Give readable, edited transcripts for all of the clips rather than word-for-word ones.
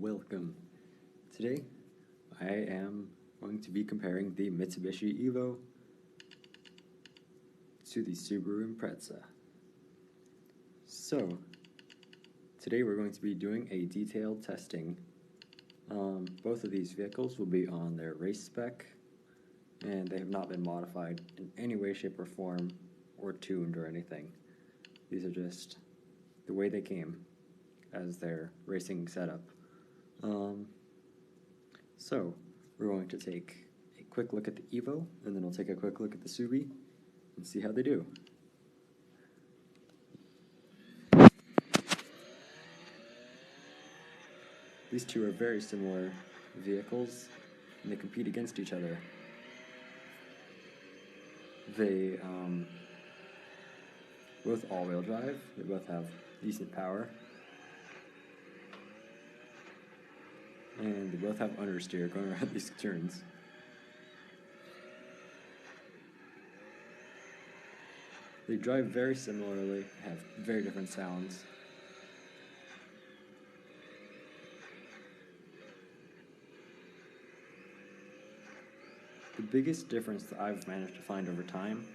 welcome. Today I am going to be comparing the Mitsubishi Evo to the Subaru Impreza. So today we're going to be doing a detailed testing. Both of these vehicles will be on their race spec, and they have not been modified in any way, shape, or form, or tuned or anything. These are just the way they came as their racing setup. So we're going to take a quick look at the Evo, and then we'll take a quick look at the Subi and see how they do. These two are very similar vehicles, and they compete against each other. They both all-wheel drive. They both have decent power. And they both have understeer going around these turns. They drive very similarly, have very different sounds. The biggest difference that I've managed to find over time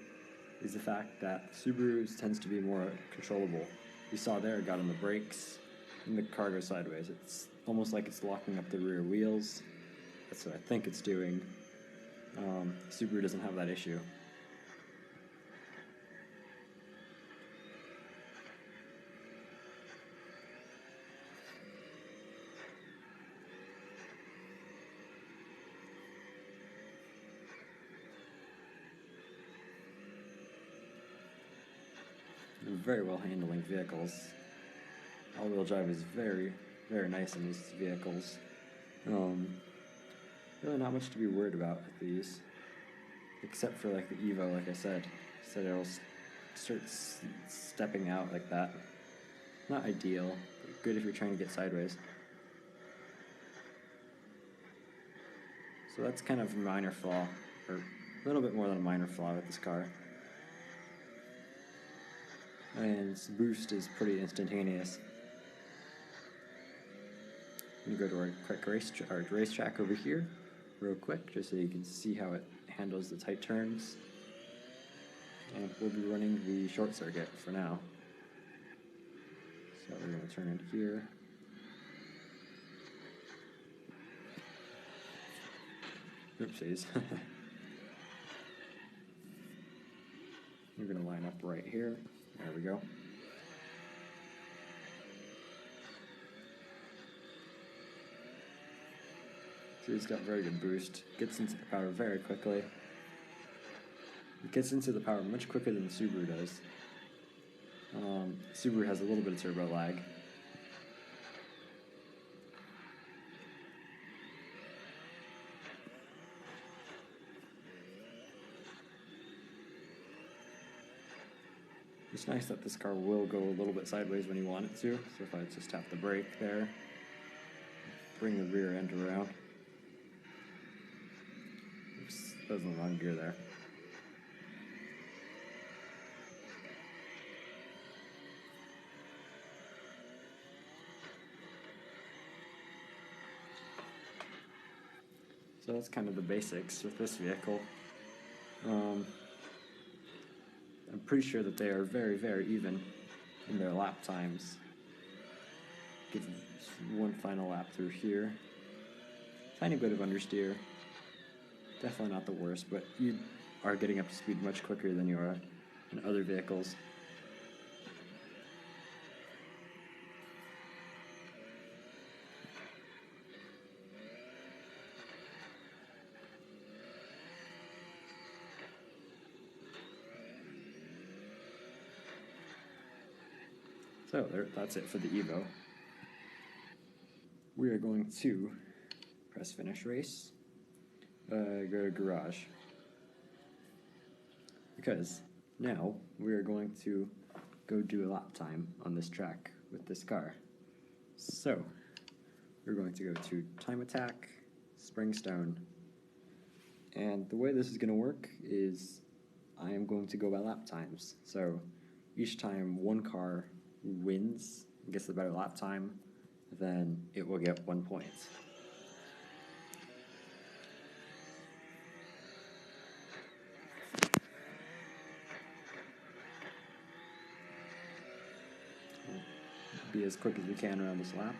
is the fact that Subaru's tends to be more controllable. You saw there, it got on the brakes, and the car goes sideways. It's almost like it's locking up the rear wheels. That's what I think it's doing. Subaru doesn't have that issue. They're very well handling vehicles. All-wheel drive is very nice in these vehicles. Really not much to be worried about with these, except for like the Evo, like I said it'll start stepping out like that. Not ideal, but good if you're trying to get sideways. So that's kind of a minor flaw, or a little bit more than a minor flaw with this car. And its boost is pretty instantaneous. I'm going to go to our quick racetrack over here real quick, just so you can see how it handles the tight turns. And we'll be running the short circuit for now. So we're going to turn in here. Oopsies. We're going to line up right here. There we go. So he's got very good boost, gets into the power very quickly. It gets into the power much quicker than the Subaru does. Subaru has a little bit of turbo lag. It's nice that this car will go a little bit sideways when you want it to, so if I just tap the brake there, bring the rear end around. Oops, that was in the wrong gear there. So that's kind of the basics with this vehicle. I'm pretty sure that they are very even in their lap times. Give one final lap through here. Tiny bit of understeer. Definitely not the worst, but you are getting up to speed much quicker than you are in other vehicles. So that's it for the Evo. We are going to press finish race, go to garage, because now we are going to go do a lap time on this track with this car. So we're going to go to time attack, SPRINGSTONE, and the way this is going to work is I am going to go by lap times. So each time one car wins, gets the better lap time, then it will get 1 point. Be as quick as we can around this lap.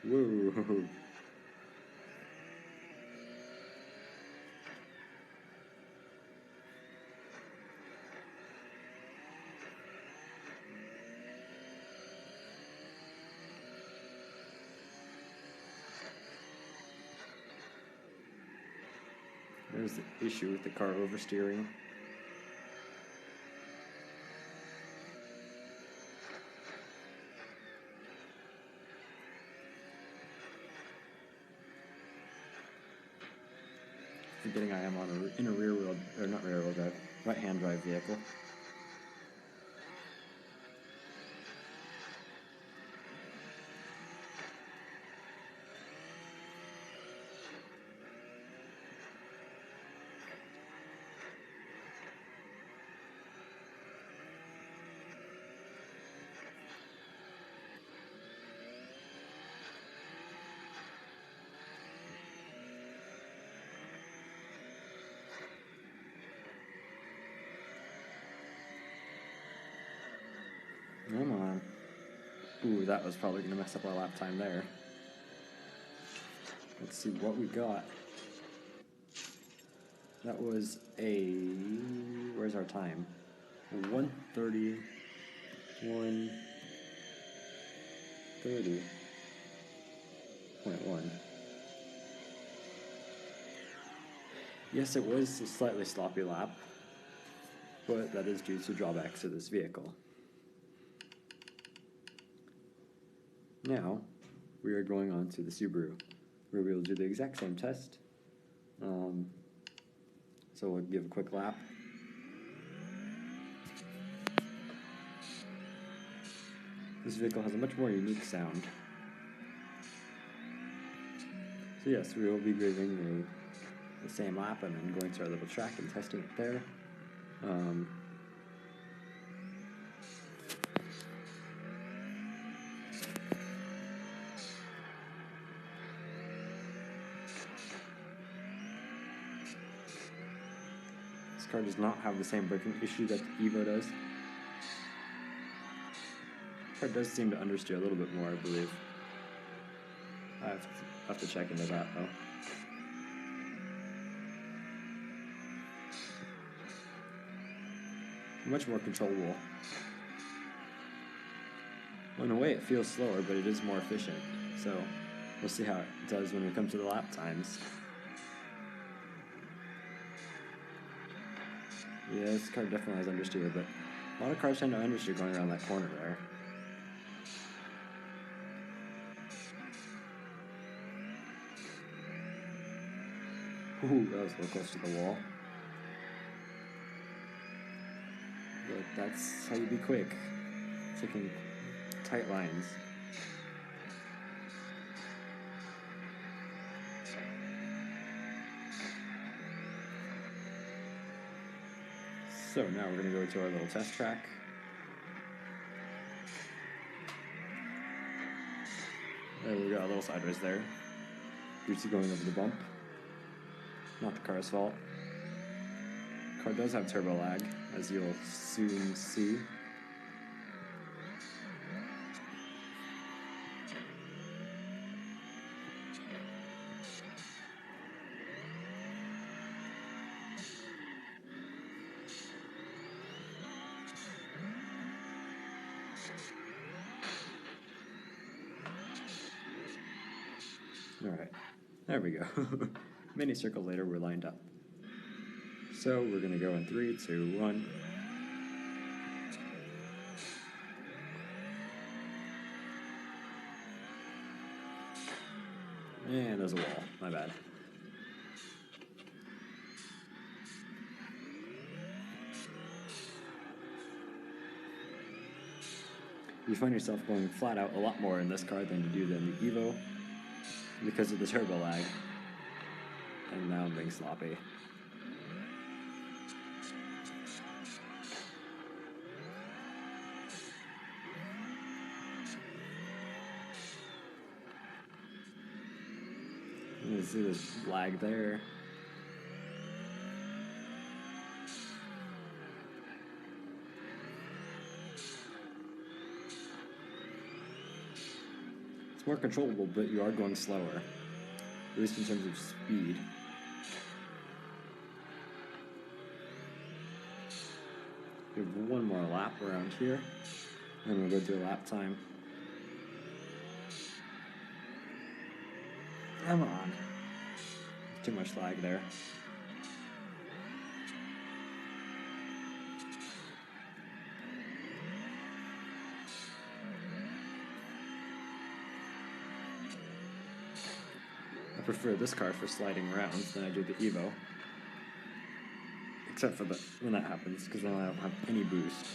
Whoa! There's the issue with the car oversteering. Forgetting I am in a rear wheel, or not rear wheel drive, right hand drive vehicle. Come on. Ooh, that was probably going to mess up our lap time there. Let's see what we got. That was a... Where's our time? 1:30. 1:30.1. Yes, it was a slightly sloppy lap, but that is due to drawbacks of this vehicle. Now, we are going on to the Subaru, where we will do the exact same test. So we'll give a quick lap. This vehicle has a much more unique sound. So yes, we will be giving the same lap and then going to our little track and testing it there. This car does not have the same braking issue that the Evo does. This car does seem to understeer a little bit more, I believe. I have to check into that though. Much more controllable. Well, in a way it feels slower, but it is more efficient. So we'll see how it does when we come to the lap times. Yeah, this car definitely has understeer, but a lot of cars tend to understeer going around that corner there. Ooh, that was a little close to the wall. But that's how you be quick. Taking tight lines. So now we're going to go to our little test track. There we go, a little sideways there. Greasy going over the bump. Not the car's fault. The car does have turbo lag, as you'll soon see. Alright, there we go. Mini circle later, we're lined up. So we're going to go in 3, 2, 1. And there's a wall, my bad. You find yourself going flat out a lot more in this car than you do in the Evo because of the turbo lag. And now I'm being sloppy. You can see this lag there. It's more controllable, but you are going slower, at least in terms of speed. We have one more lap around here, and we'll go do a lap time. Come on. Too much lag there. I prefer this car for sliding rounds than I do the Evo. Except for when that happens, because then I don't have any boost.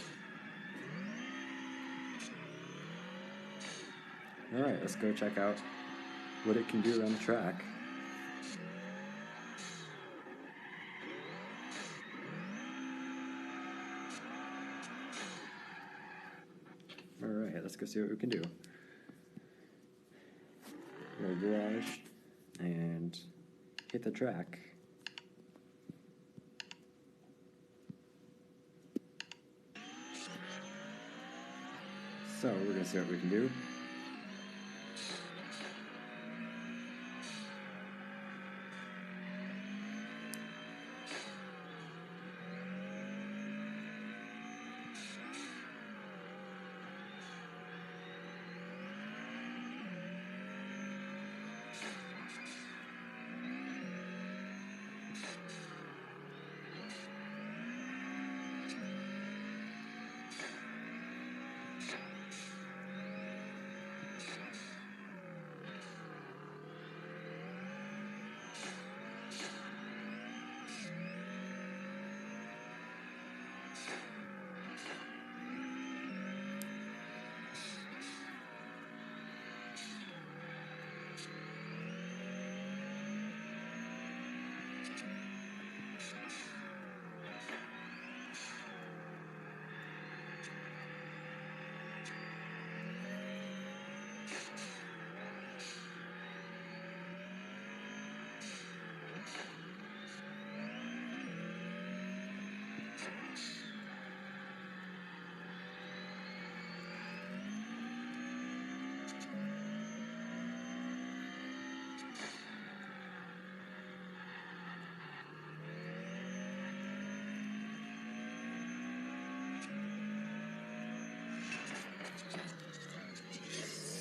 Alright, let's go check out what it can do around the track. Alright, let's go see what we can do. Go to the garage and hit the track. So we're going to see what we can do.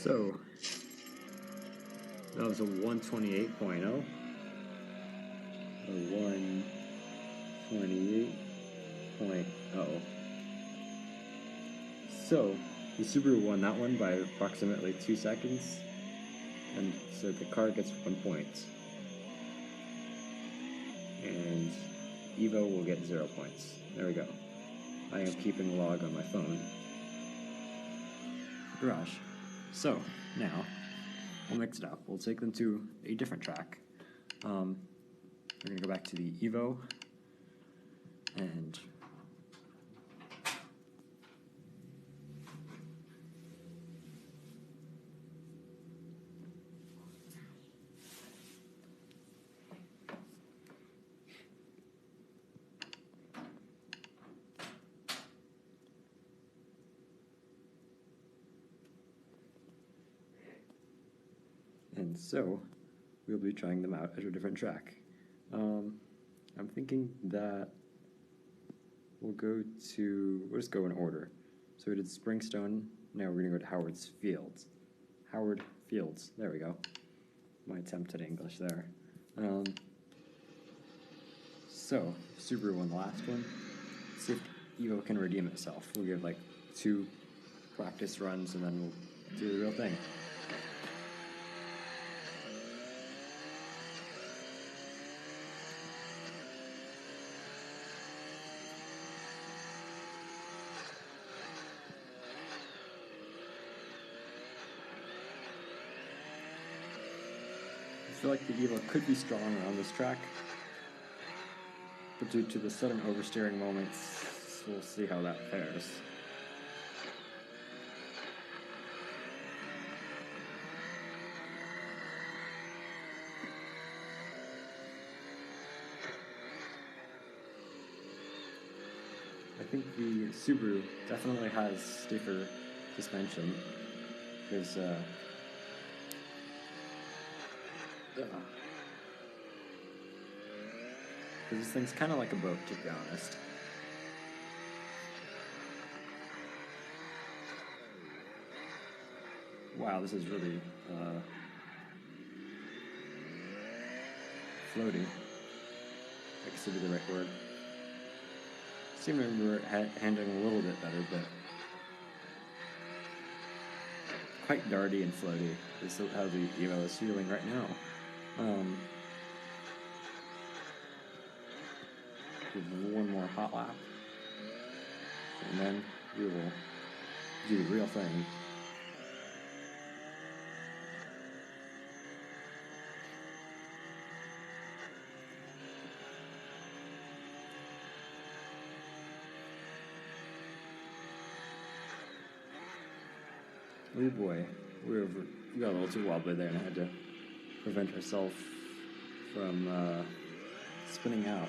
So, that was a 128.0. A 128.0. So, the Subaru won that one by approximately 2 seconds. And so the car gets 1 point. And Evo will get 0 points. There we go. I am keeping a log on my phone. Garage. So, now, we'll mix it up. We'll take them to a different track. We're going to go back to the Evo, and so we'll be trying them out at a different track. I'm thinking that we'll just go in order. So we did Springstone, now we're going to go to Howard's Fields. Howard Fields, there we go. My attempt at English there. So, Subaru won the last one. See if Evo can redeem itself. We'll give like 2 practice runs and then we'll do the real thing. I feel like the Evo could be strong on this track, but due to the sudden oversteering moments, we'll see how that fares. think the Subaru definitely has stiffer suspension. Because this thing's kind of like a boat, to be honest. Wow, this is really floaty. I guess would be the right word. Seem to remember handling a little bit better, but quite darty and floaty is how the Evo is feeling right now. Give one more hot lap, and then we will do the real thing. Oh boy, we got a little too wobbly there and I had to prevent ourselves from spinning out.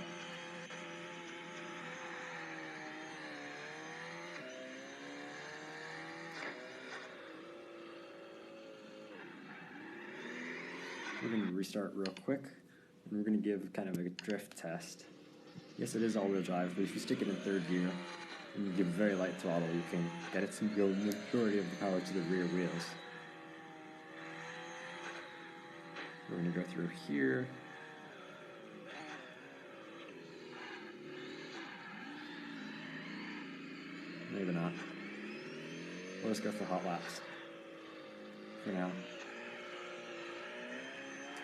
We're going to restart real quick, and we're going to give kind of a drift test. Yes, it is all-wheel drive, but if you stick it in third gear and you give a very light throttle, you can get it to go majority of the power to the rear wheels. We're going to go through here. Maybe not. We'll just go for hot laps for now.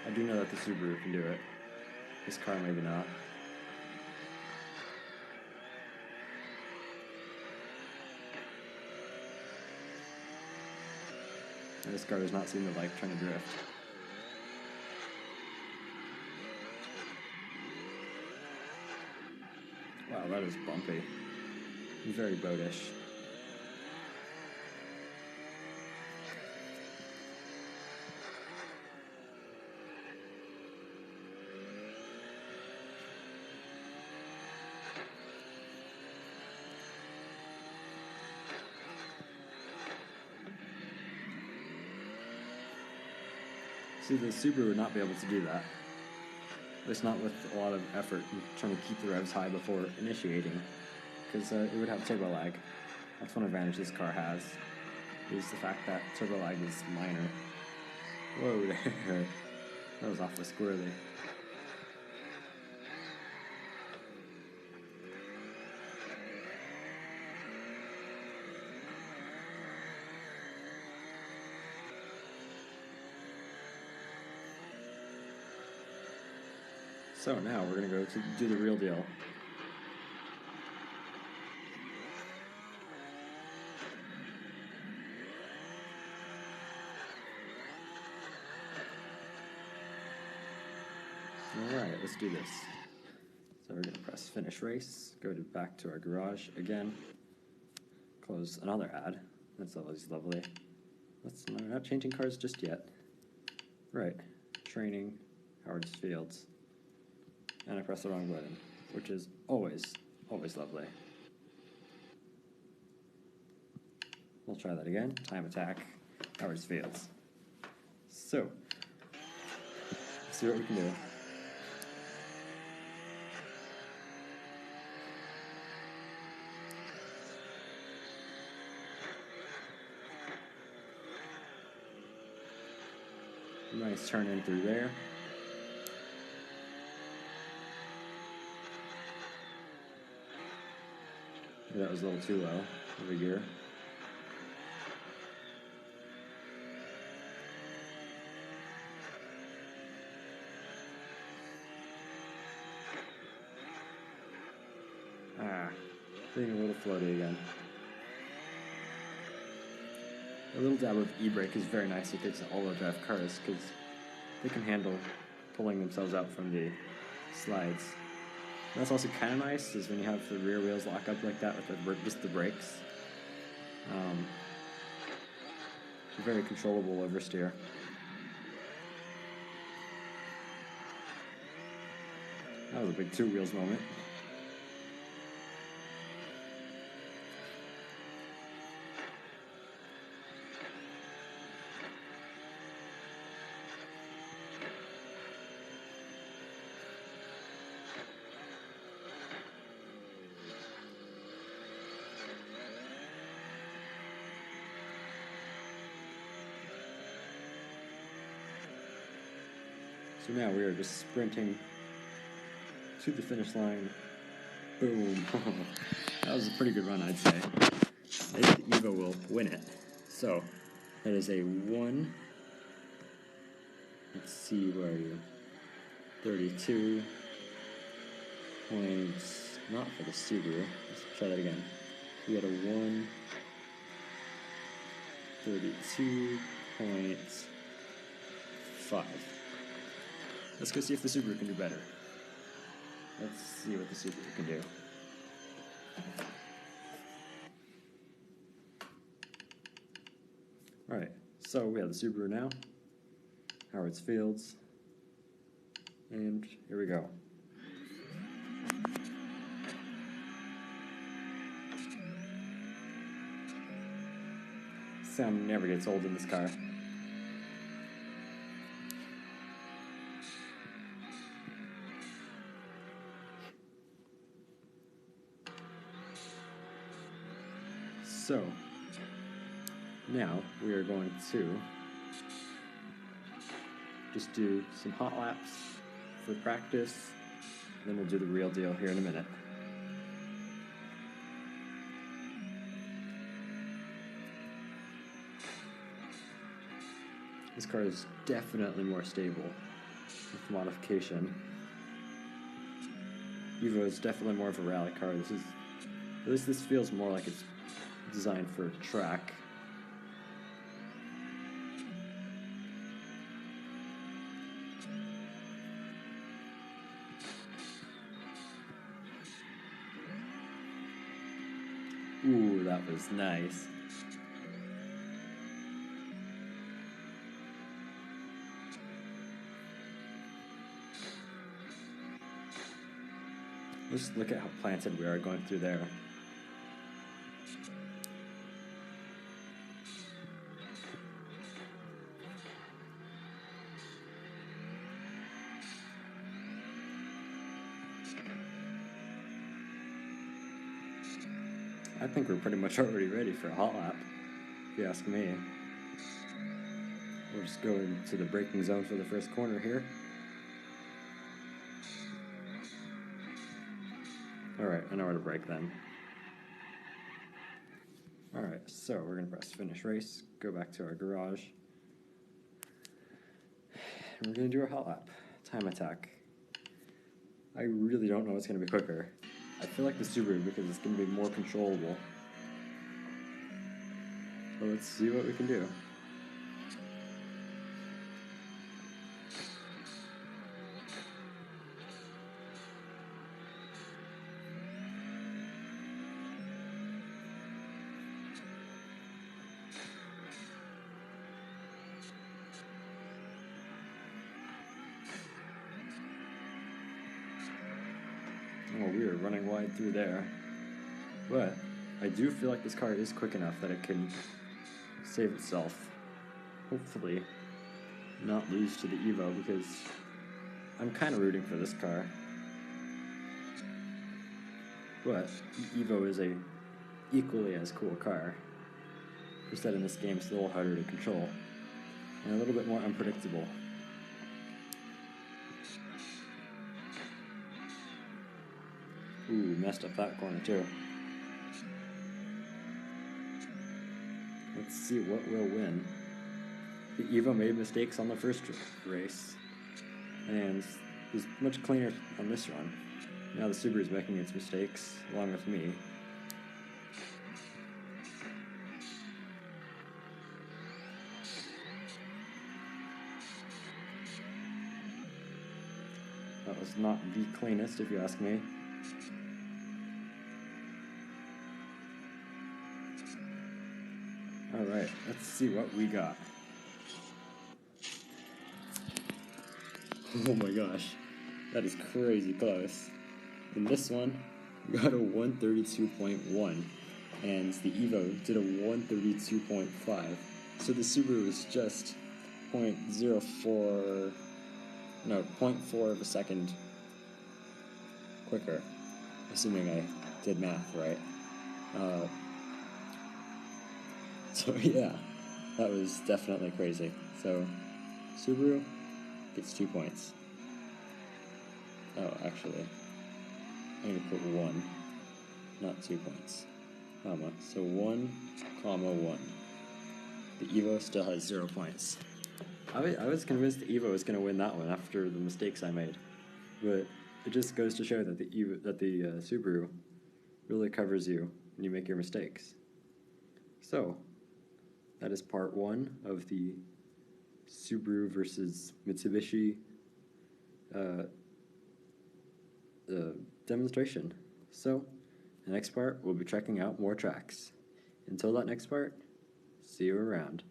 I do know that the Subaru can do it. This car maybe not. And this car does not seem to like trying to drift. Wow, that is bumpy. Very boatish. See, the Subaru would not be able to do that. At least not with a lot of effort in trying to keep the revs high before initiating, because it would have turbo lag. That's one advantage this car has, is the fact that turbo lag is minor. Whoa there. That was awfully squirrely. So now we're going to go to do the real deal. Alright, let's do this. So we're going to press finish race, go back to our garage again, close another ad. That's always lovely. We're not changing cars just yet. Right, training, Howard's Fields. And I press the wrong button, which is always lovely. We'll try that again. Time attack, Howard's Fields. So, let's see what we can do. Nice turn in through there. That was a little too low over gear. Being a little floaty again. A little dab of e-brake is very nice if it's all-wheel drive cars, because they can handle pulling themselves out from the slides. And that's also kind of nice, is when you have the rear wheels lock up like that with just the brakes. Very controllable oversteer. That was a big two wheels moment. So now we are just sprinting to the finish line. Boom. That was a pretty good run, I'd say. I think the Evo will win it. So, that is a 1. Let's see, where are you? 32 points. Not for the Subaru. Let's try that again. We got a 1. 32.5. Let's go see if the Subaru can do better. Let's see what the Subaru can do. Alright, so we have the Subaru now. Howard's Fields. And here we go. Sound never gets old in this car. So, now we are going to just do some hot laps for practice, then we'll do the real deal here in a minute. This car is definitely more stable with modification. Evo is definitely more of a rally car. At least this feels more like it's designed for track. Ooh, that was nice. Just look at how planted we are going through there. I think we're pretty much already ready for a hot lap, if you ask me. We'll just go into the braking zone for the first corner here. Alright, I know where to brake then. Alright, so we're going to press finish race, go back to our garage, and we're going to do a hot lap. Time attack. I really don't know what's going to be quicker. I feel like the Subaru because it's going to be more controllable. So let's see what we can do. Oh, we are running wide through there. But I do feel like this car is quick enough that it can save itself. Hopefully not lose to the Evo because I'm kind of rooting for this car. But the Evo is a equally as cool car. Just that in this game it's a little harder to control and a little bit more unpredictable. Ooh, messed up that corner too. Let's see what will win. The Evo made mistakes on the first race, and was much cleaner on this run. Now the Subaru is making its mistakes, along with me. That was not the cleanest, if you ask me. Alright, let's see what we got. Oh my gosh, that is crazy close. In this one, we got a 132.1, and the Evo did a 132.5. So the Subaru was just 0.04 of a second quicker, assuming I did math right. So yeah, that was definitely crazy. So Subaru gets 2 points. Oh, actually, I'm going to put 1, not 2 points, comma. So 1, comma 1. The Evo still has 0 points. I was convinced the Evo was going to win that one after the mistakes I made, but it just goes to show that the Subaru really covers you when you make your mistakes. So, that is part 1 of the Subaru versus Mitsubishi demonstration. So, the next part, we'll be checking out more tracks. Until that next part, see you around.